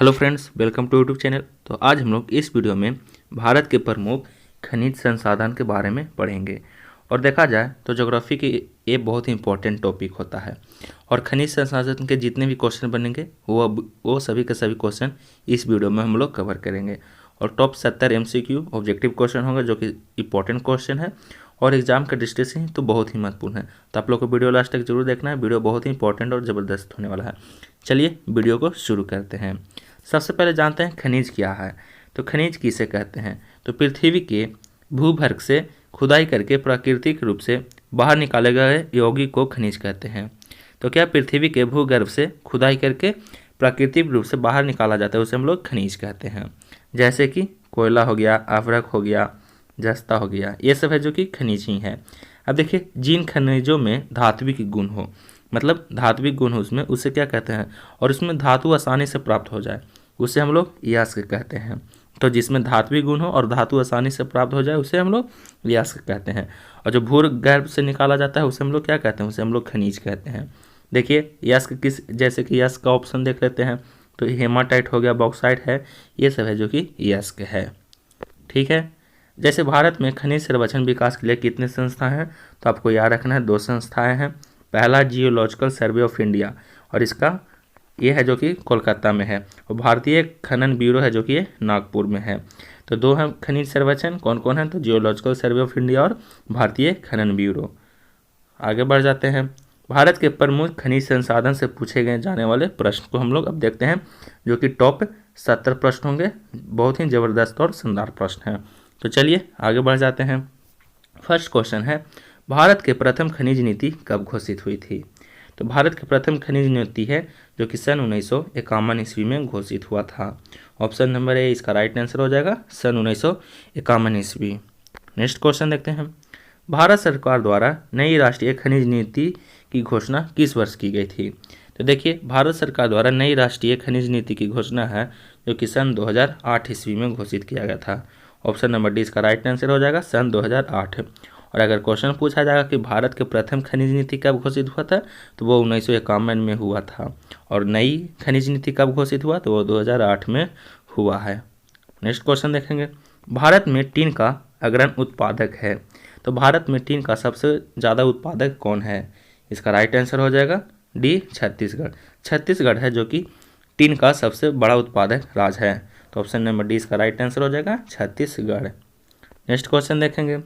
Hello friends, welcome to YouTube channel. तो आज हम लोग इस वीडियो में भारत के प्रमुख खनिज संसाधन के बारे में पढ़ेंगे। और देखा जाए तो ज्योग्राफी की ये बहुत ही इंपॉर्टेंट टॉपिक होता है और खनिज संसाधन के जितने भी क्वेश्चन बनेंगे वो सभी के सभी क्वेश्चन इस वीडियो में हम लोग कवर करेंगे। और टॉप 70 MCQ ऑब्जेक्टिव क्वेश्चन होंगे जो कि इंपॉर्टेंट क्वेश्चन है और एग्जाम का दृष्टि से तो बहुत ही महत्वपूर्ण है। तो आप लोग को वीडियो लास्ट तक जरूर देखना है, वीडियो बहुत ही इंपॉर्टेंट और ज़बरदस्त होने वाला है। चलिए वीडियो को शुरू करते हैं। सबसे पहले जानते हैं खनिज क्या है। तो खनिज किसे कहते हैं? तो पृथ्वी के भूगर्भ से खुदाई करके प्राकृतिक रूप से बाहर निकाले गए यौगिक को खनिज कहते हैं। तो क्या पृथ्वी के भूगर्भ से खुदाई करके प्राकृतिक रूप से बाहर निकाला जाता है उसे हम लोग खनिज कहते हैं। जैसे कि कोयला हो गया, अभ्रक हो गया, जस्ता हो गया, ये सब है जो कि खनिज ही है। अब देखिए, जिन खनिजों में धात्विक गुण हो, मतलब धात्विक गुण हो उसमें, उसे क्या कहते हैं, और उसमें धातु आसानी से प्राप्त हो जाए उसे हम लोग यस्क कहते हैं। तो जिसमें धात्विक गुण हो और धातु आसानी से प्राप्त हो जाए उसे हम लोग यस्क कहते हैं। और जो भूगर्भ से निकाला जाता है उसे हम लोग क्या कहते हैं, उसे हम लोग खनिज कहते हैं। देखिए यस्क किस, जैसे कि यस्क का ऑप्शन देख लेते हैं तो हेमाटाइट हो गया, बॉक्साइट है, ये सब है जो कि यस्क है। ठीक है। जैसे भारत में खनिज सर्वेक्षण विकास के लिए कितने संस्थाएं हैं? तो आपको याद रखना है, 2 संस्थाएं हैं। पहला जियोलॉजिकल सर्वे ऑफ इंडिया और इसका ये है जो कि कोलकाता में है, और भारतीय खनन ब्यूरो है जो कि ये नागपुर में है। तो 2 हैं खनिज सर्वेक्षण, कौन कौन है? तो जियोलॉजिकल सर्वे ऑफ इंडिया और भारतीय खनन ब्यूरो। आगे बढ़ जाते हैं। भारत के प्रमुख खनिज संसाधन से पूछे गए जाने वाले प्रश्न को हम लोग अब देखते हैं, जो कि टॉप 70 प्रश्न होंगे। बहुत ही ज़बरदस्त और शानदार प्रश्न हैं। तो चलिए आगे बढ़ जाते हैं। फर्स्ट क्वेश्चन है, भारत के प्रथम खनिज नीति कब घोषित हुई थी? तो भारत की प्रथम खनिज नीति है जो कि सन 1951 ईस्वी में घोषित हुआ था। ऑप्शन नंबर ए इसका राइट आंसर हो जाएगा, सन 1951 ईस्वी। नेक्स्ट क्वेश्चन देखते हैं। भारत सरकार द्वारा नई राष्ट्रीय खनिज नीति की घोषणा किस वर्ष की गई थी? तो देखिए, भारत सरकार द्वारा नई राष्ट्रीय खनिज नीति की घोषणा है जो कि सन 2008 ईस्वी में घोषित किया गया था। ऑप्शन नंबर डी इसका राइट आंसर हो जाएगा, सन 2008। और अगर क्वेश्चन पूछा जाएगा कि भारत के प्रथम खनिज नीति कब घोषित हुआ था, तो वो 1951 में हुआ था। और नई खनिज नीति कब घोषित हुआ, तो वो 2008 में हुआ है। नेक्स्ट क्वेश्चन देखेंगे। भारत में टीन का अग्रणी उत्पादक है, तो भारत में टीन का सबसे ज़्यादा उत्पादक कौन है? इसका राइट आंसर हो जाएगा डी, छत्तीसगढ़। छत्तीसगढ़ है जो कि टीन का सबसे बड़ा उत्पादक राज्य है। तो ऑप्शन नंबर डी इसका राइट आंसर हो जाएगा, छत्तीसगढ़। नेक्स्ट क्वेश्चन देखेंगे।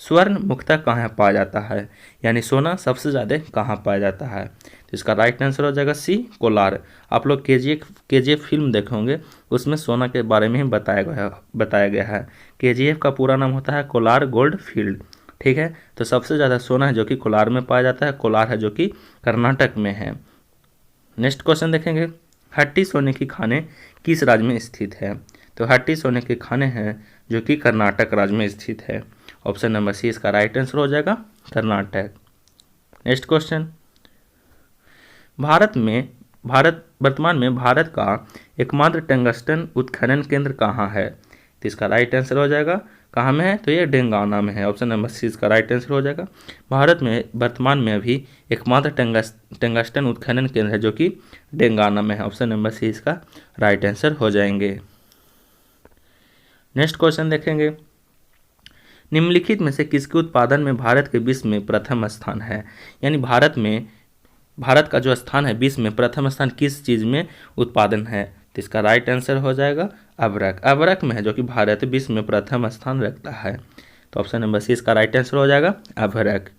स्वर्ण मुख्यतः कहाँ पाया जाता है, यानी सोना सबसे ज़्यादा कहाँ पाया जाता है? तो इसका राइट आंसर हो जाएगा सी, कोलार। आप लोग KGF फिल्म देखे होंगे, उसमें सोना के बारे में ही बताया गया है। KGF का पूरा नाम होता है कोलार गोल्ड फील्ड। ठीक है। तो सबसे ज़्यादा सोना है जो कि कोलार में पाया जाता है। कोलार है जो कि कर्नाटक में है। नेक्स्ट क्वेश्चन देखेंगे। हट्टी सोने की खाने किस राज्य में स्थित है? तो हट्टी सोने के खाने हैं जो कि कर्नाटक राज्य में स्थित है। ऑप्शन नंबर सी इसका राइट आंसर हो जाएगा, कर्नाटक। Next question. वर्तमान में भारत का एकमात्र टंगस्टन उत्खनन केंद्र कहाँ है? तो इसका राइट आंसर हो जाएगा, कहाँ में है? तो ये डेंगाना में है। ऑप्शन नंबर सी इसका राइट आंसर हो जाएगा। भारत में वर्तमान में अभी एकमात्र टंगस्टन उत्खनन केंद्र है जो कि डेंगाना में है। ऑप्शन नंबर सी इसका राइट आंसर हो जाएंगे। नेक्स्ट क्वेश्चन देखेंगे। निम्नलिखित में से किसके उत्पादन में भारत के विश्व में प्रथम स्थान है? यानी भारत का जो स्थान है विश्व में प्रथम स्थान किस चीज़ में उत्पादन है? तो इसका राइट आंसर हो जाएगा अभ्रक। अभ्रक में है जो कि भारत विश्व में प्रथम स्थान रखता है। तो ऑप्शन नंबर सी इसका राइट आंसर हो जाएगा, अभ्रक।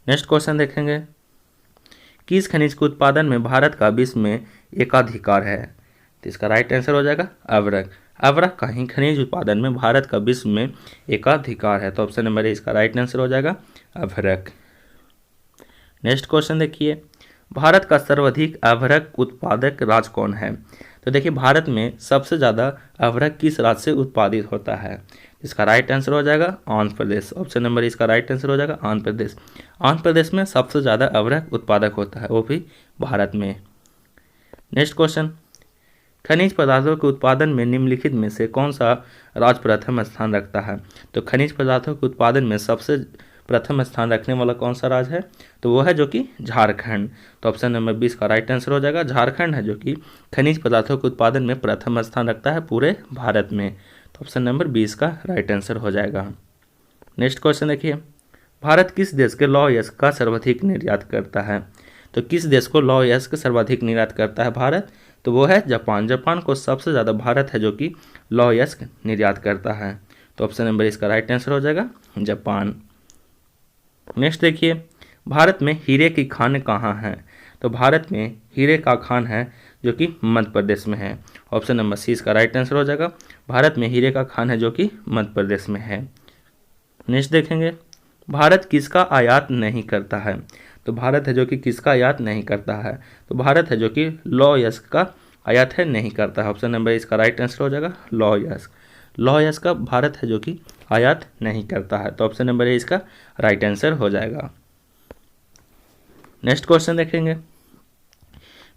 नेक्स्ट क्वेश्चन देखेंगे। किस खनिज के उत्पादन में भारत का विश्व में एकाधिकार है? तो इसका राइट आंसर हो जाएगा अभ्रक। अभ्रक का ही खनिज उत्पादन में भारत का विश्व में एकाधिकार है। तो ऑप्शन नंबर ए इसका राइट आंसर हो जाएगा, अभ्रक। नेक्स्ट क्वेश्चन देखिए। भारत का सर्वाधिक अभ्रक उत्पादक राज्य कौन है? तो देखिए, भारत में सबसे ज़्यादा अभ्रक किस राज्य से उत्पादित होता है? इसका राइट आंसर हो जाएगा आंध्र प्रदेश। ऑप्शन नंबर इसका राइट आंसर हो जाएगा आंध्र प्रदेश। आंध्र प्रदेश में सबसे ज़्यादा अभ्रक उत्पादक होता है, वो भी भारत में। Next question. खनिज पदार्थों के उत्पादन में निम्नलिखित में से कौन सा राज्य प्रथम स्थान रखता है? तो खनिज पदार्थों के उत्पादन में सबसे प्रथम स्थान रखने वाला कौन सा राज्य है, तो वो है जो कि झारखंड। तो ऑप्शन नंबर 20 का राइट आंसर हो जाएगा झारखंड है जो कि खनिज पदार्थों के उत्पादन में प्रथम स्थान रखता है पूरे भारत में। तो ऑप्शन नंबर 20 का राइट आंसर हो जाएगा। नेक्स्ट क्वेश्चन देखिए, भारत किस देश के लौह अयस्क का सर्वाधिक निर्यात करता है। तो किस देश को लौह अयस्क सर्वाधिक निर्यात करता है भारत, तो वो है जापान। जापान को सबसे ज़्यादा भारत है जो कि लौह अयस्क निर्यात करता है। तो ऑप्शन नंबर इसका राइट आंसर हो जाएगा जापान। नेक्स्ट देखिए, भारत में हीरे की खान कहाँ है। तो भारत में हीरे का खान है जो कि मध्य प्रदेश में है। ऑप्शन नंबर सी इसका राइट आंसर हो जाएगा। भारत में हीरे का खान है जो कि मध्य प्रदेश में है। नेक्स्ट देखेंगे, भारत किसका आयात नहीं करता है। तो भारत है जो कि किसका आयात नहीं करता है, तो भारत है जो कि लौह अयस्क का आयात है नहीं करता है। ऑप्शन नंबर इसका राइट आंसर हो जाएगा लौह अयस्क। लौह अयस्क का भारत है जो कि आयात नहीं करता है। तो ऑप्शन नंबर इसका राइट आंसर हो जाएगा। नेक्स्ट क्वेश्चन देखेंगे,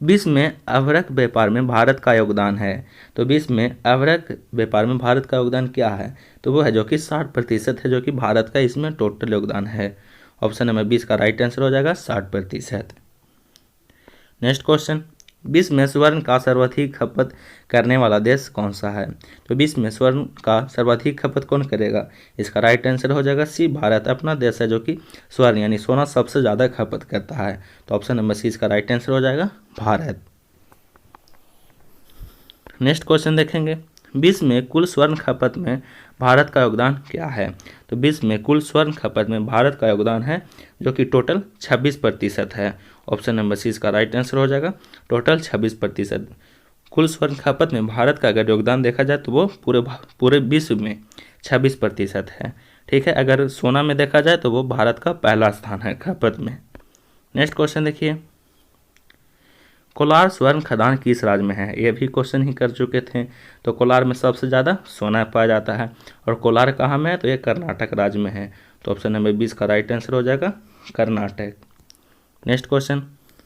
विश्व में अभ्रक व्यापार में भारत का योगदान है। तो विश्व में अभ्रक व्यापार में भारत का योगदान क्या है, तो वो है जो कि 60% है जो कि भारत का इसमें टोटल योगदान है। ऑप्शन नंबर 20 का राइट आंसर हो जाएगा 60%। नेक्स्ट क्वेश्चन, विश्व में स्वर्ण का सर्वाधिक खपत करने वाला देश कौन सा है। तो विश्व में स्वर्ण का सर्वाधिक खपत कौन करेगा, इसका राइट आंसर हो जाएगा सी भारत। अपना देश है जो कि स्वर्ण यानी सोना सबसे ज़्यादा खपत करता है। तो ऑप्शन नंबर सी इसका राइट आंसर हो जाएगा भारत। नेक्स्ट क्वेश्चन देखेंगे, विश्व में कुल स्वर्ण खपत में भारत का योगदान क्या है। तो विश्व में कुल स्वर्ण खपत में भारत का योगदान है जो कि टोटल 26% है। ऑप्शन नंबर सी इसका राइट आंसर हो जाएगा टोटल 26%। कुल स्वर्ण खपत में भारत का अगर योगदान देखा जाए तो वो पूरे विश्व में 26% है। ठीक है, अगर सोना में देखा जाए तो वो भारत का पहला स्थान है खपत में। नेक्स्ट क्वेश्चन देखिए, कोलार स्वर्ण खदान किस राज्य में है। ये भी क्वेश्चन ही कर चुके थे। तो कोलार में सबसे ज़्यादा सोना पाया जाता है और कोलार कहाँ में है, तो ये कर्नाटक राज्य में है। तो ऑप्शन नंबर 20 का राइट आंसर हो जाएगा कर्नाटक। नेक्स्ट क्वेश्चन,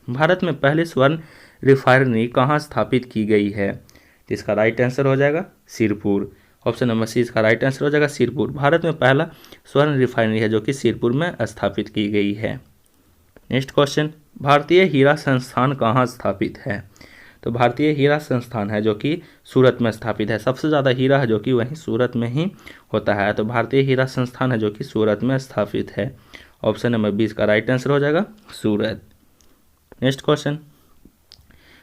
भारत में पहली स्वर्ण रिफाइनरी कहाँ स्थापित की गई है। तो इसका राइट आंसर हो जाएगा सिरपुर। ऑप्शन नंबर सी इसका राइट आंसर हो जाएगा सिरपुर। भारत में पहला स्वर्ण रिफाइनरी है जो कि सिरपुर में स्थापित की गई है। नेक्स्ट क्वेश्चन, भारतीय हीरा संस्थान कहाँ स्थापित है। तो भारतीय हीरा संस्थान है जो कि सूरत में स्थापित है। सबसे ज़्यादा हीरा है जो कि वहीं सूरत में ही होता है। तो भारतीय हीरा संस्थान है जो कि सूरत में स्थापित है। ऑप्शन नंबर 20 का राइट आंसर हो जाएगा सूरत। नेक्स्ट क्वेश्चन,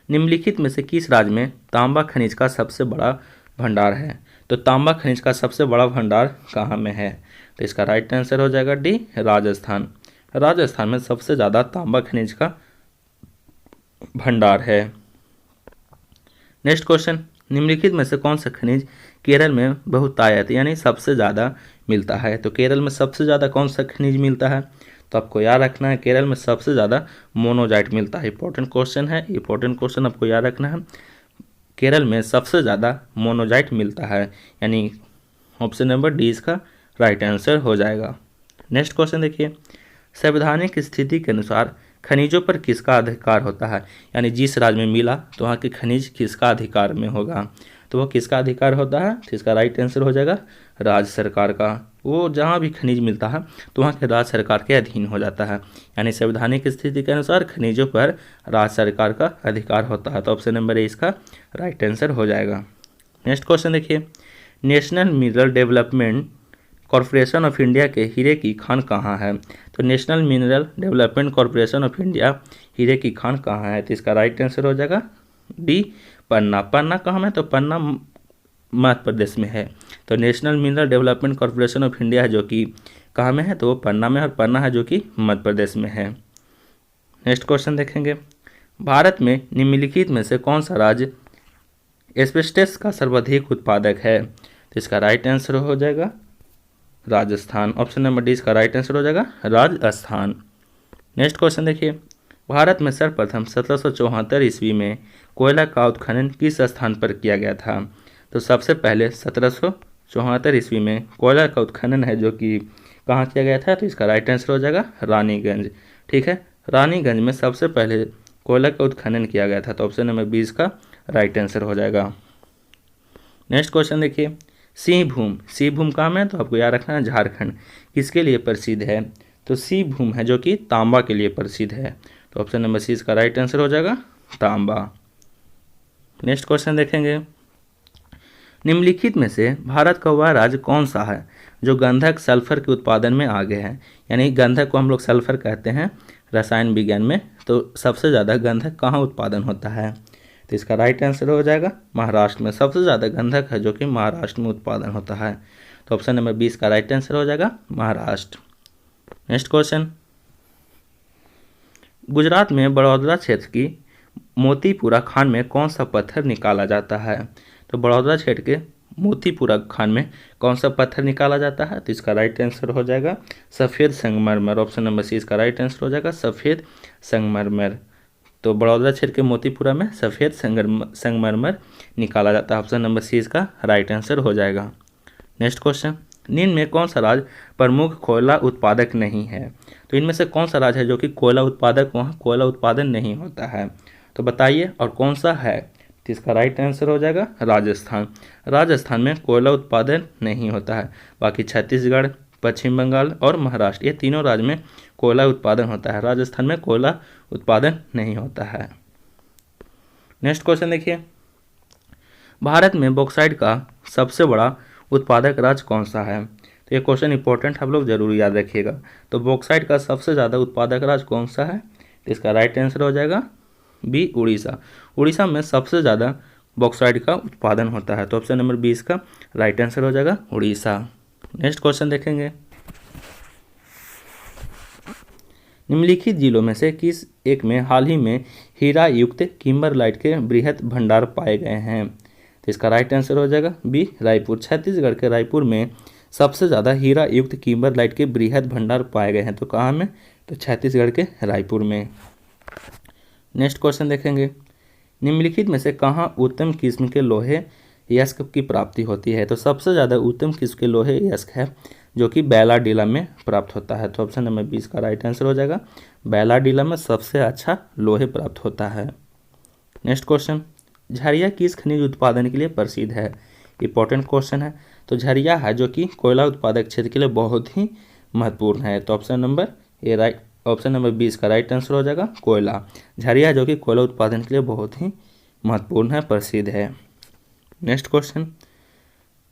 निम्नलिखित में से किस राज्य में तांबा खनिज का सबसे बड़ा भंडार है। तो तांबा खनिज का सबसे बड़ा भंडार कहाँ में है, तो इसका राइट आंसर हो जाएगा डी राजस्थान। राजस्थान में सबसे ज़्यादा तांबा खनिज का भंडार है। नेक्स्ट क्वेश्चन, निम्नलिखित में से कौन सा खनिज केरल में बहुतायत यानी सबसे ज़्यादा मिलता है। तो केरल में सबसे ज़्यादा कौन सा खनिज मिलता है, तो आपको याद रखना है केरल में सबसे ज़्यादा मोनोजाइट मिलता है। इंपॉर्टेंट क्वेश्चन है, इंपॉर्टेंट क्वेश्चन आपको याद रखना है। केरल में सबसे ज़्यादा मोनोजाइट मिलता है यानी ऑप्शन नंबर डी इसका राइट आंसर हो जाएगा। नेक्स्ट क्वेश्चन देखिए, संवैधानिक स्थिति के अनुसार खनिजों पर किसका अधिकार होता है, यानी जिस राज्य में मिला तो वहाँ के खनिज किसका अधिकार में होगा, तो वो किसका अधिकार होता है, तो इसका राइट आंसर हो जाएगा राज्य सरकार का। वो जहाँ भी खनिज मिलता है तो वहाँ के राज्य सरकार के अधीन हो जाता है, यानी संवैधानिक स्थिति के अनुसार खनिजों पर राज्य सरकार का अधिकार होता है। तो ऑप्शन नंबर ए इसका राइट आंसर हो जाएगा। नेक्स्ट क्वेश्चन देखिए, national mineral development corporation of India के हीरे की खान कहाँ है। तो national mineral development corporation of India हीरे की खान कहाँ है, तो इसका राइट आंसर हो जाएगा डी पन्ना। पन्ना कहाँ में, तो पन्ना मध्य प्रदेश में है। तो national mineral development corporation of India है जो कि कहाँ में है, तो वो पन्ना में, और पन्ना है जो कि मध्य प्रदेश में है। नेक्स्ट क्वेश्चन देखेंगे, भारत में निम्नलिखित में से कौन सा राज्य एस्बेस्टस का सर्वाधिक उत्पादक है, तो इसका राइट आंसर हो जाएगा राजस्थान। ऑप्शन नंबर डी इसका राइट आंसर हो जाएगा राजस्थान। नेक्स्ट क्वेश्चन देखिए, भारत में सर्वप्रथम 1774 ईस्वी में कोयला का उत्खनन किस स्थान पर किया गया था। तो सबसे पहले 1774 ईस्वी में कोयला का उत्खनन है जो कि कहाँ किया गया था, तो इसका राइट आंसर हो जाएगा रानीगंज। ठीक है, रानीगंज में सबसे पहले कोयला का उत्खनन किया गया था। तो ऑप्शन नंबर 20 का राइट आंसर हो जाएगा। नेक्स्ट क्वेश्चन देखिए, सिंहभूम कहाँ में है, तो आपको याद रखना है झारखंड। किसके लिए प्रसिद्ध है, तो सी भूम है जो कि तांबा के लिए प्रसिद्ध है। तो ऑप्शन नंबर सी इसका राइट आंसर हो जाएगा तांबा। नेक्स्ट क्वेश्चन देखेंगे, निम्नलिखित में से भारत का वह राज्य कौन सा है जो गंधक सल्फर के उत्पादन में आगे है। यानी गंधक को हम लोग सल्फर कहते हैं रसायन विज्ञान में। तो सबसे ज़्यादा गंधक कहाँ उत्पादन होता है, तो इसका राइट आंसर हो जाएगा महाराष्ट्र में। सबसे ज़्यादा गंधक है जो कि महाराष्ट्र में उत्पादन होता है। तो ऑप्शन नंबर 20 का राइट आंसर हो जाएगा महाराष्ट्र। नेक्स्ट क्वेश्चन, गुजरात में बड़ौदा क्षेत्र की मोतीपुरा खान में कौन सा पत्थर निकाला जाता है। तो बड़ौदा क्षेत्र के मोतीपुरा खान में कौन सा पत्थर निकाला जाता है, तो इसका राइट आंसर हो जाएगा सफ़ेद संगमरमर। ऑप्शन नंबर सी इसका राइट आंसर हो जाएगा सफ़ेद संगमरमर। तो बड़ौदा क्षेत्र के मोतीपुरा में सफ़ेद संगमरमर निकाला जाता है। ऑप्शन नंबर सी इसका राइट आंसर हो जाएगा। नेक्स्ट क्वेश्चन, निम्न में कौन सा राज्य प्रमुख कोयला उत्पादक नहीं है। तो इनमें से कौन सा राज्य है जो कि कोयला उत्पादक, वहाँ कोयला उत्पादन नहीं होता है, तो बताइए और कौन सा है। तो इसका राइट आंसर हो जाएगा राजस्थान। राजस्थान में कोयला उत्पादन नहीं होता है। बाकी छत्तीसगढ़, पश्चिम बंगाल और महाराष्ट्र, ये तीनों राज्य में कोयला उत्पादन होता है। राजस्थान में कोयला उत्पादन नहीं होता है। नेक्स्ट क्वेश्चन देखिए, भारत में बॉक्साइट का सबसे बड़ा उत्पादक राज्य कौन सा है। तो ये क्वेश्चन इंपॉर्टेंट, आप लोग जरूर याद रखिएगा। तो बॉक्साइट का सबसे ज़्यादा उत्पादक राज्य कौन सा है, तो इसका राइट आंसर हो जाएगा बी उड़ीसा। उड़ीसा में सबसे ज़्यादा बॉक्साइट का उत्पादन होता है। तो ऑप्शन नंबर 20 का राइट आंसर हो जाएगा उड़ीसा। नेक्स्ट क्वेश्चन देखेंगे, निम्नलिखित जिलों में से किस एक में हाल ही में हीरा युक्त किम्बरलाइट के बृहद भंडार पाए गए हैं। तो इसका राइट आंसर हो जाएगा बी रायपुर। छत्तीसगढ़ के रायपुर में सबसे ज़्यादा हीरा युक्त किम्बरलाइट के बृहद भंडार पाए गए हैं। तो कहाँ में, तो छत्तीसगढ़ के रायपुर में। नेक्स्ट क्वेश्चन देखेंगे, निम्नलिखित में से कहाँ उत्तम किस्म के लोहे यस्क की प्राप्ति होती है। तो सबसे ज़्यादा उत्तम किस्म के लोहे यस्क है जो कि बैलाडीला में प्राप्त होता है। तो ऑप्शन नंबर 20 का राइट आंसर हो जाएगा बैलाडीला में सबसे अच्छा लोहे प्राप्त होता है। नेक्स्ट क्वेश्चन, झरिया किस खनिज उत्पादन के लिए प्रसिद्ध है। इंपॉर्टेंट क्वेश्चन है। तो झरिया है जो कि कोयला उत्पादक क्षेत्र के लिए बहुत ही महत्वपूर्ण है। तो ऑप्शन नंबर 20 का राइट आंसर हो जाएगा कोयला। झरिया जो कि कोयला उत्पादन के लिए बहुत ही महत्वपूर्ण है, प्रसिद्ध है। नेक्स्ट क्वेश्चन,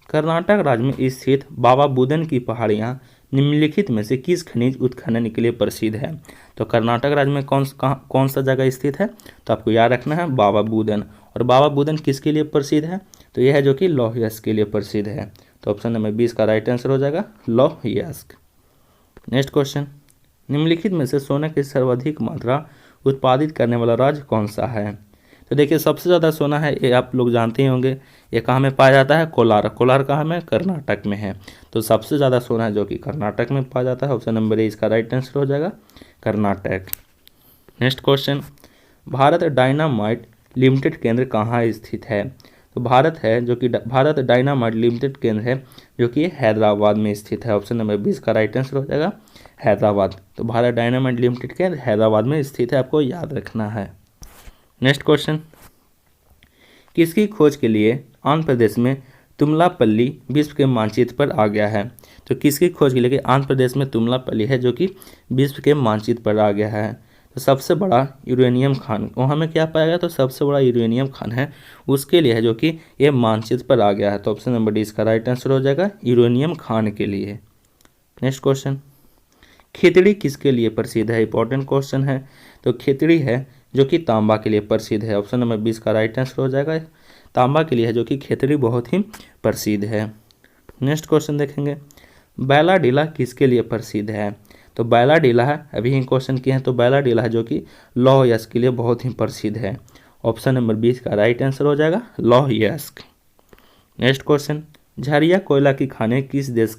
कर्नाटक राज्य में स्थित बाबा बुदन की पहाड़ियाँ निम्नलिखित में से किस खनिज उत्खनन के लिए प्रसिद्ध है। तो कर्नाटक राज्य में कौन सा जगह स्थित है, तो आपको याद रखना है बाबा बुदन। और बाबा बुदन किसके लिए प्रसिद्ध है, तो यह है जो कि लौह यस्क के लिए प्रसिद्ध है। तो ऑप्शन नंबर 20 का राइट आंसर हो जाएगा लौह यस्क। नेक्स्ट क्वेश्चन, निम्नलिखित में से सोने की सर्वाधिक मात्रा उत्पादित करने वाला राज्य कौन सा है। तो देखिए सबसे ज़्यादा सोना है, ये आप लोग जानते ही होंगे, ये कहाँ में पाया जाता है, कोलार। कोलार कहाँ में, कर्नाटक में है। तो सबसे ज़्यादा सोना है जो कि कर्नाटक में पाया जाता है। ऑप्शन नंबर 20 का राइट आंसर हो जाएगा Karnataka. Next question, Bharat dynamite limited केंद्र कहाँ स्थित है। तो भारत डायनामाइट लिमिटेड केंद्र है जो कि हैदराबाद में स्थित है। ऑप्शन नंबर 20 का राइट आंसर हो जाएगा हैदराबाद। तो भारत डायनामाइट लिमिटेड केंद्र हैदराबाद में स्थित है, आपको याद रखना है। नेक्स्ट क्वेश्चन, किसकी खोज के लिए आंध्र प्रदेश में तुमलापल्ली विश्व के मानचित्र पर आ गया है। तो किसकी खोज के लिए आंध्र प्रदेश में तुमलापल्ली है जो कि विश्व के मानचित्र पर आ गया है। तो सबसे बड़ा यूरेनियम खान वहाँ में क्या पाया गया, तो सबसे बड़ा यूरेनियम खान है उसके लिए है जो कि ये मानचित्र पर आ गया है। तो ऑप्शन नंबर 20 का राइट आंसर हो जाएगा यूरेनियम खान के लिए। नेक्स्ट क्वेश्चन, खिचड़ी किसके लिए प्रसिद्ध है। इंपॉर्टेंट क्वेश्चन है। तो खिचड़ी है जो कि तांबा के लिए प्रसिद्ध है। ऑप्शन नंबर 20 का राइट आंसर हो जाएगा तांबा के लिए है जो कि खिचड़ी बहुत ही प्रसिद्ध है। नेक्स्ट क्वेश्चन देखेंगे, बैलाडीला किसके लिए प्रसिद्ध है। तो बैलाडीला है, अभी ही क्वेश्चन किए हैं, तो बैलाडीला है जो कि लौह यस्क के लिए बहुत ही प्रसिद्ध है। ऑप्शन नंबर 20 का राइट आंसर हो जाएगा लौह यस्क। नेक्स्ट क्वेश्चन, झरिया कोयला की खानें किस देश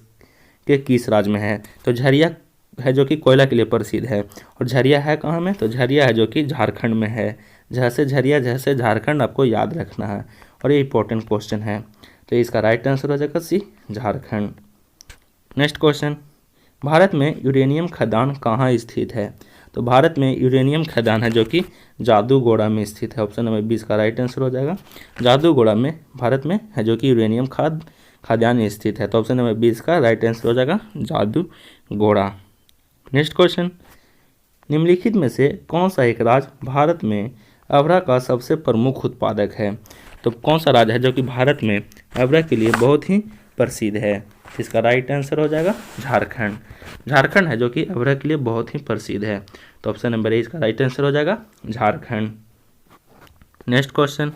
के किस राज्य में है। तो झरिया है जो कि कोयला के लिए प्रसिद्ध है। और झरिया है कहाँ में, तो झरिया है जो कि झारखंड में है। जैसे झरिया जैसे झारखंड, आपको याद रखना है और ये इंपॉर्टेंट क्वेश्चन है। तो इसका राइट आंसर हो जाएगा सी झारखंड। नेक्स्ट क्वेश्चन, भारत में यूरेनियम खदान कहाँ स्थित है। तो भारत में यूरेनियम खदान है जो कि जादूगोड़ा में स्थित है। ऑप्शन नंबर 20 का राइट आंसर हो जाएगा जादूगोड़ा में भारत में है जो कि यूरेनियम खदान स्थित है। तो ऑप्शन नंबर 20 का राइट आंसर हो जाएगा जादूगोड़ा। नेक्स्ट क्वेश्चन, निम्नलिखित में से कौन सा एक राज्य भारत में अबरा का सबसे प्रमुख उत्पादक है? तो कौन सा राज्य है जो कि भारत में अबरा के लिए बहुत ही प्रसिद्ध है? इसका राइट आंसर हो जाएगा झारखंड। झारखंड है जो कि अबरा के लिए बहुत ही प्रसिद्ध है। तो ऑप्शन नंबर ए इसका राइट आंसर हो जाएगा झारखंड। नेक्स्ट क्वेश्चन,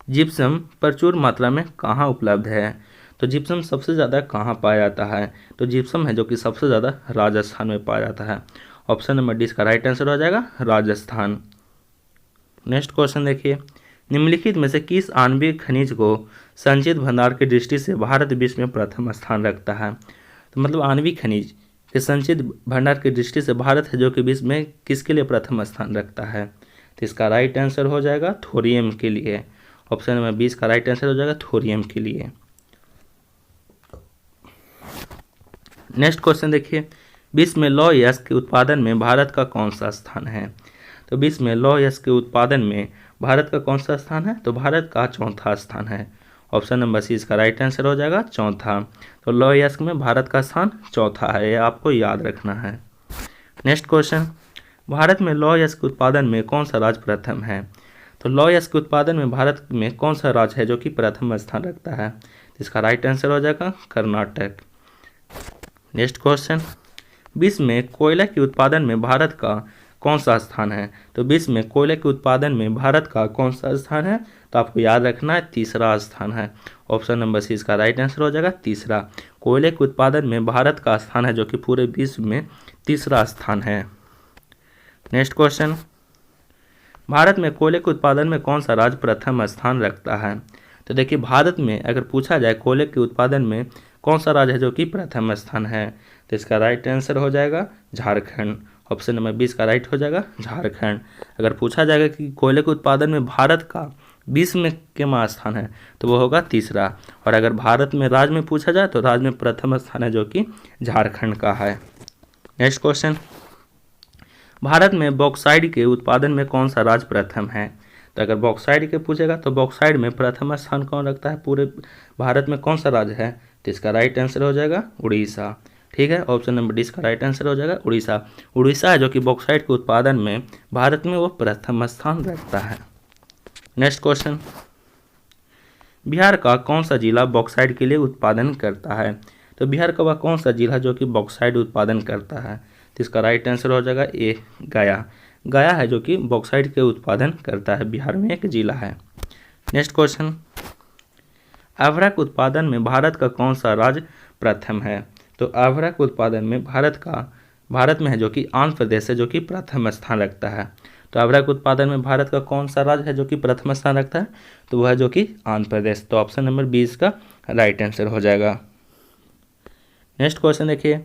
जिप्सम प्रचुर मात्रा में कहाँ उपलब्ध है? तो जिप्सम सबसे ज़्यादा कहाँ पाया जाता है? तो जिप्सम है जो कि सबसे ज़्यादा राजस्थान में पाया जाता है। ऑप्शन नंबर डी इसका राइट आंसर हो जाएगा राजस्थान। नेक्स्ट क्वेश्चन देखिए, निम्नलिखित में से किस आणविक खनिज को संचित भंडार की दृष्टि से भारत विश्व में प्रथम स्थान रखता है? तो मतलब आणविक खनिज के संचित भंडार की दृष्टि से भारत है जो कि विश्व में किसके लिए प्रथम स्थान रखता है? तो इसका राइट आंसर हो जाएगा थोरियम के लिए। ऑप्शन नंबर 20 का राइट आंसर हो जाएगा थोरियम के लिए। नेक्स्ट क्वेश्चन देखिए, विश्व में लौह अयस्क के उत्पादन में भारत का कौन सा स्थान है? तो विश्व में लौह अयस्क के उत्पादन में भारत का कौन सा स्थान है? तो भारत का चौथा स्थान है। ऑप्शन नंबर सी इसका राइट आंसर हो जाएगा चौथा। तो लौह अयस्क में भारत का स्थान चौथा है, ये आपको याद रखना है। नेक्स्ट क्वेश्चन, भारत में लौह अयस्क के उत्पादन में कौन सा राज्य प्रथम है? तो लौह अयस्क के उत्पादन में भारत में कौन सा राज्य है जो कि प्रथम स्थान रखता है? इसका राइट आंसर हो जाएगा कर्नाटक। नेक्स्ट क्वेश्चन, विश्व में कोयला के उत्पादन में भारत का कौन सा स्थान है? तो विश्व में कोयले के उत्पादन में भारत का कौन सा स्थान है? तो आपको याद रखना है तीसरा स्थान है। ऑप्शन नंबर सी इसका राइट आंसर हो जाएगा तीसरा। कोयले के उत्पादन में भारत का स्थान है जो कि पूरे विश्व में तीसरा स्थान है। नेक्स्ट क्वेश्चन, भारत में कोयले के उत्पादन में कौन सा राज्य प्रथम स्थान रखता है? तो देखिए, भारत में अगर पूछा जाए कोयले के उत्पादन में कौन सा राज्य है जो कि प्रथम स्थान है, तो इसका राइट आंसर हो जाएगा झारखंड। ऑप्शन नंबर 20 का राइट हो जाएगा झारखंड। अगर पूछा जाएगा कि कोयले के उत्पादन में भारत का विश्व में कितना स्थान है, तो वो होगा तीसरा। और अगर भारत में राज्य में पूछा जाए तो राज्य में प्रथम स्थान है जो कि झारखंड का है। नेक्स्ट क्वेश्चन, भारत में बॉक्साइड के उत्पादन में कौन सा राज्य प्रथम है? तो अगर बॉक्साइड के पूछेगा तो बॉक्साइड में प्रथम स्थान कौन रखता है पूरे भारत में, कौन सा राज्य है? तो इसका राइट आंसर हो जाएगा उड़ीसा। ठीक है, ऑप्शन नंबर डी इसका राइट आंसर हो जाएगा उड़ीसा। उड़ीसा है जो कि बॉक्साइड के उत्पादन में भारत में वो प्रथम स्थान रखता है। नेक्स्ट क्वेश्चन, बिहार का कौन सा जिला बॉक्साइड के लिए उत्पादन करता है? तो बिहार का वह कौन सा जिला जो कि बॉक्साइड उत्पादन करता है? तो इसका राइट आंसर हो जाएगा ए गया। गया है जो कि बॉक्साइड के उत्पादन करता है, बिहार में एक जिला है। नेक्स्ट क्वेश्चन, आभरा के उत्पादन में भारत का कौन सा राज्य प्रथम है? तो आभरा के उत्पादन में भारत में है जो कि आंध्र प्रदेश है जो कि प्रथम स्थान रखता है। तो आभरा के उत्पादन में भारत का कौन सा राज्य है जो कि प्रथम स्थान रखता है? तो वह है जो कि आंध्र प्रदेश। तो ऑप्शन नंबर 20 का राइट आंसर हो जाएगा। नेक्स्ट क्वेश्चन देखिए,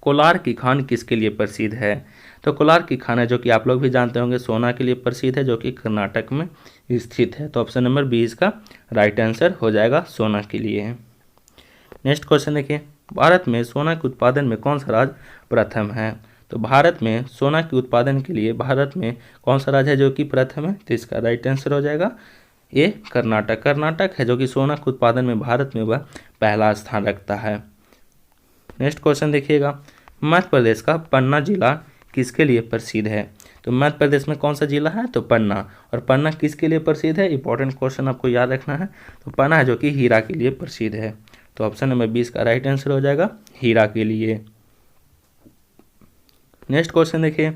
कोलार की खान किसके लिए प्रसिद्ध है? तो कोलार की खान है जो कि आप लोग भी जानते होंगे सोना के लिए प्रसिद्ध है जो कि कर्नाटक में स्थित है। तो ऑप्शन नंबर 20 का राइट आंसर हो जाएगा सोना के लिए। नेक्स्ट क्वेश्चन देखिए, भारत में सोना के उत्पादन में कौन सा राज्य प्रथम है? तो भारत में सोना के उत्पादन के लिए भारत में कौन सा राज्य है जो कि प्रथम है? तो इसका राइट आंसर हो जाएगा ये कर्नाटक। कर्नाटक है जो कि सोना के उत्पादन में भारत में वह पहला स्थान रखता है। नेक्स्ट क्वेश्चन देखिएगा, मध्य प्रदेश का पन्ना जिला किसके लिए प्रसिद्ध है? तो मध्य प्रदेश में कौन सा जिला है? तो पन्ना। और पन्ना किसके लिए प्रसिद्ध है? इंपॉर्टेंट क्वेश्चन आपको याद रखना है। तो पन्ना है जो कि हीरा के लिए प्रसिद्ध है। तो ऑप्शन नंबर 20 का राइट आंसर हो जाएगा हीरा के लिए। नेक्स्ट क्वेश्चन देखिए,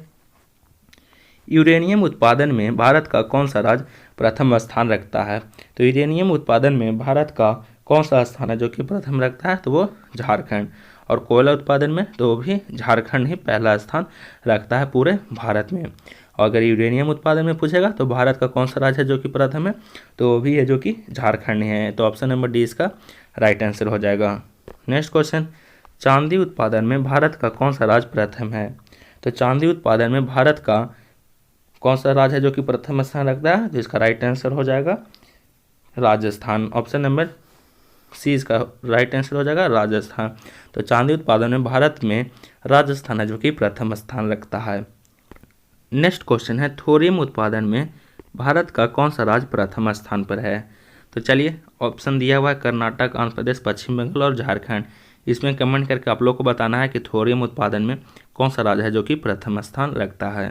यूरेनियम उत्पादन में भारत का कौन सा राज्य प्रथम स्थान रखता है? तो यूरेनियम उत्पादन में भारत का कौन सा स्थान है जो कि प्रथम रखता है? तो वो झारखंड। और कोयला उत्पादन में तो वो भी झारखंड ही पहला स्थान रखता है पूरे भारत में। और अगर यूरेनियम उत्पादन में पूछेगा तो भारत का कौन सा राज्य है जो कि प्रथम है? तो वो भी है जो कि झारखंड है। तो ऑप्शन नंबर डी इसका राइट आंसर हो जाएगा। नेक्स्ट क्वेश्चन, चांदी उत्पादन में भारत का कौन सा राज्य प्रथम है? तो चांदी उत्पादन में भारत का कौन सा राज्य है जो कि प्रथम स्थान रखता है? तो इसका राइट आंसर हो जाएगा राजस्थान। ऑप्शन नंबर सी इसका राइट आंसर हो जाएगा राजस्थान। तो चांदी उत्पादन में भारत में राजस्थान है जो कि प्रथम स्थान रखता है। नेक्स्ट क्वेश्चन है, थोरियम उत्पादन में भारत का कौन सा राज्य प्रथम स्थान पर है? तो चलिए, ऑप्शन दिया हुआ है कर्नाटक, आंध्र प्रदेश, पश्चिम बंगाल और झारखंड। इसमें कमेंट करके आप लोग को बताना है कि थोरियम उत्पादन में कौन सा राज्य है जो कि प्रथम स्थान रखता है।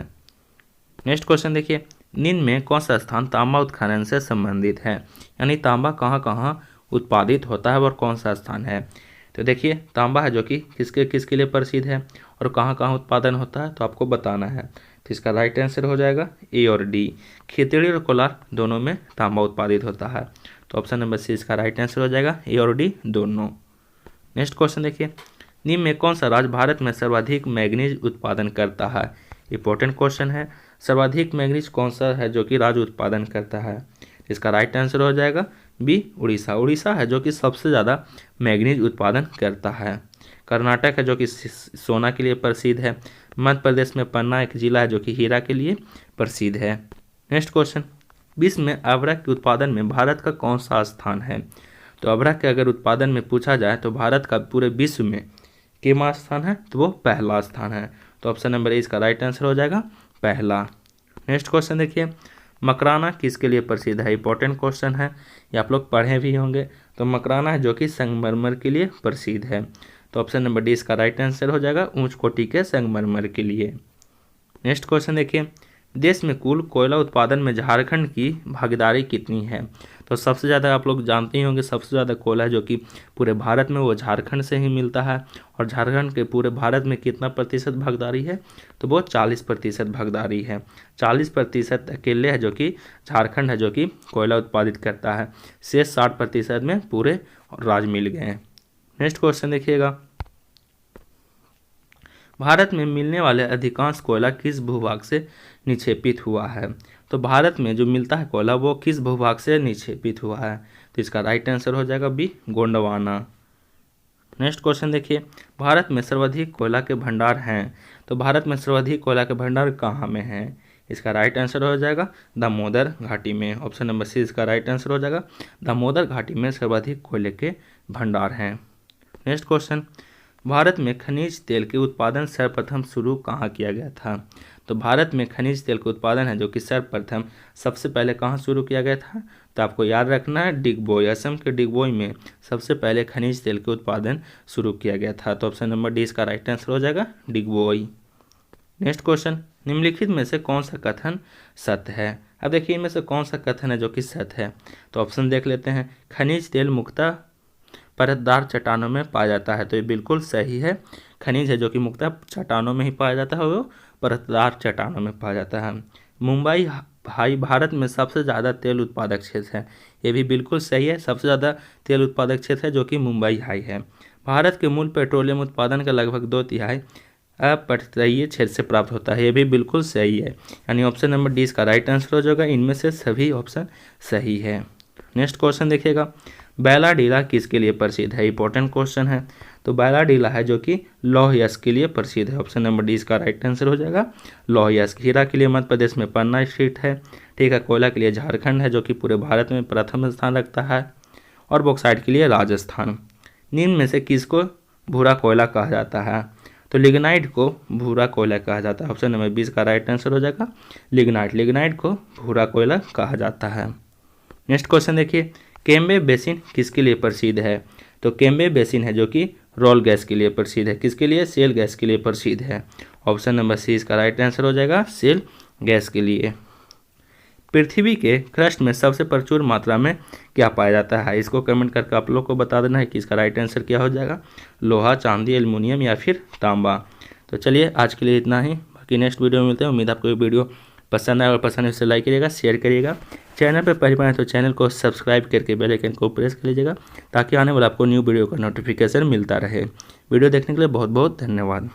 नेक्स्ट क्वेश्चन देखिए, निम्न में कौन सा स्थान तांबा उत्खनन से संबंधित है, यानी तांबा कहाँ कहाँ उत्पादित होता है और कौन सा स्थान है। तो देखिए तांबा है जो कि किसके किसके लिए प्रसिद्ध है और कहाँ कहाँ उत्पादन होता है, तो आपको बताना है। तो इसका राइट आंसर हो जाएगा ए और डी, खेतड़ी और कोलार दोनों में तांबा उत्पादित होता है। तो ऑप्शन नंबर सी इसका राइट आंसर हो जाएगा, ए और डी दोनों। नेक्स्ट क्वेश्चन देखिए, निम्न में कौन सा राज्य भारत में सर्वाधिक मैग्नीज उत्पादन करता है। इंपॉर्टेंट क्वेश्चन है, सर्वाधिक मैग्नीज कौन सा है जो कि राज्य उत्पादन करता है। इसका राइट आंसर हो जाएगा बी, उड़ीसा। उड़ीसा है जो कि सबसे ज़्यादा मैग्नीज उत्पादन करता है। कर्नाटक है जो कि सोना के लिए प्रसिद्ध है। मध्य प्रदेश में पन्ना एक जिला है जो कि हीरा के लिए प्रसिद्ध है। नेक्स्ट क्वेश्चन, विश्व में अभ्रक के उत्पादन में भारत का कौन सा स्थान है। तो अभ्रक के अगर उत्पादन में पूछा जाए तो भारत का पूरे विश्व में कितना स्थान है, तो वो पहला स्थान है। तो ऑप्शन नंबर ए इसका राइट आंसर हो जाएगा पहला। नेक्स्ट क्वेश्चन देखिए, मकराना किसके लिए प्रसिद्ध है। इंपॉर्टेंट क्वेश्चन है, ये आप लोग पढ़े भी होंगे। तो मकराना है जो कि संगमरमर के लिए प्रसिद्ध है। तो ऑप्शन नंबर डी इसका राइट आंसर हो जाएगा उच्च कोटि के संगमरमर के लिए। नेक्स्ट क्वेश्चन देखिए, देश में कुल कोयला उत्पादन में झारखंड की भागीदारी कितनी है। तो सबसे ज़्यादा आप लोग जानते ही होंगे, सबसे ज़्यादा कोयला जो कि पूरे भारत में वो झारखंड से ही मिलता है। और झारखंड के पूरे भारत में कितना प्रतिशत भागीदारी है, तो वो 40% भागीदारी है। 40% अकेले है जो कि झारखंड है जो कि कोयला उत्पादित करता है। शेष 60% में पूरे राज्य मिल गए हैं। नेक्स्ट क्वेश्चन देखिएगा, भारत में मिलने वाले अधिकांश कोयला किस भूभाग से निक्षेपित हुआ है। तो भारत में जो मिलता है कोयला वो किस भूभाग से निक्षेपित हुआ है। तो इसका राइट आंसर हो जाएगा बी, गोंडवाना। नेक्स्ट क्वेश्चन देखिए, भारत में सर्वाधिक कोयला के भंडार हैं। तो भारत में सर्वाधिक कोयला के भंडार कहाँ में हैं। इसका राइट आंसर हो जाएगा दामोदर घाटी में। ऑप्शन नंबर सी इसका राइट आंसर हो जाएगा, दामोदर घाटी में सर्वाधिक कोयले के भंडार हैं। नेक्स्ट क्वेश्चन, भारत में खनिज तेल के उत्पादन सर्वप्रथम शुरू कहाँ किया गया था। तो भारत में खनिज तेल का उत्पादन है जो कि सर्वप्रथम सबसे पहले कहाँ शुरू किया गया था। तो आपको याद रखना है डिगबोई, असम के डिगबोई में सबसे पहले खनिज तेल के उत्पादन शुरू किया गया था। तो ऑप्शन नंबर डी इसका राइट आंसर हो जाएगा डिगबोई। नेक्स्ट क्वेश्चन, निम्नलिखित में से कौन सा कथन सत्य है। अब देखिए इनमें से कौन सा कथन है जो कि सत्य है। तो ऑप्शन देख लेते हैं, खनिज तेल मुख्यतः परतदार चट्टानों में पाया जाता है। तो ये बिल्कुल सही है, खनिज है जो कि मुख्यतः चट्टानों में ही पाया जाता है, वो परतदार चट्टानों में पाया जाता है। मुंबई हाई भारत में सबसे ज़्यादा तेल उत्पादक क्षेत्र है। ये भी बिल्कुल सही है, सबसे ज़्यादा तेल उत्पादक क्षेत्र है जो कि मुंबई हाई है। भारत के मूल पेट्रोलियम उत्पादन का लगभग 2/3 अपतटीय क्षेत्र से प्राप्त होता है। ये भी बिल्कुल सही है, यानी ऑप्शन नंबर डी इसका राइट आंसर हो जाएगा। इनमें से सभी ऑप्शन सही है। नेक्स्ट क्वेश्चन देखिएगा, बैलाडीला किसके लिए प्रसिद्ध है। इंपॉर्टेंट क्वेश्चन है। तो बैलाडीला है जो कि लौह अयस्क के लिए प्रसिद्ध है। ऑप्शन नंबर डी इसका राइट आंसर हो जाएगा लौह अयस्क। हीरा के लिए मध्य प्रदेश में पन्ना स्थित है। ठीक है, कोयला के लिए झारखंड है जो कि पूरे भारत में प्रथम स्थान रखता है। और बॉक्साइट के लिए राजस्थान। निम्न में से किसको भूरा कोयला कहा जाता है। तो लिग्नाइट को भूरा कोयला कहा जाता है। ऑप्शन नंबर 20 का राइट आंसर हो जाएगा लिग्नाइट। लिग्नाइट को भूरा कोयला कहा जाता है। नेक्स्ट क्वेश्चन देखिए, केम्बे बेसिन किसके लिए प्रसिद्ध है। तो केम्बे बेसिन है जो कि रोल गैस के लिए प्रसिद्ध है। किसके लिए, शेल गैस के लिए प्रसिद्ध है। ऑप्शन नंबर सी इसका राइट आंसर हो जाएगा शेल गैस के लिए। पृथ्वी के क्रस्ट में सबसे प्रचुर मात्रा में क्या पाया जाता है। इसको कमेंट करके आप लोग को बता देना है कि इसका राइट आंसर क्या हो जाएगा, लोहा, चांदी, एल्युमिनियम या फिर तांबा। तो चलिए आज के लिए इतना ही, बाकी नेक्स्ट वीडियो में मिलते हैं। उम्मीद आपको ये वीडियो पसंद आए और पसंद है उसे लाइक करिएगा, शेयर करिएगा। चैनल पर पहली बार तो चैनल को सब्सक्राइब करके बेल आइकन को प्रेस कर लीजिएगा ताकि आने वाला आपको न्यू वीडियो का नोटिफिकेशन मिलता रहे। वीडियो देखने के लिए बहुत बहुत धन्यवाद।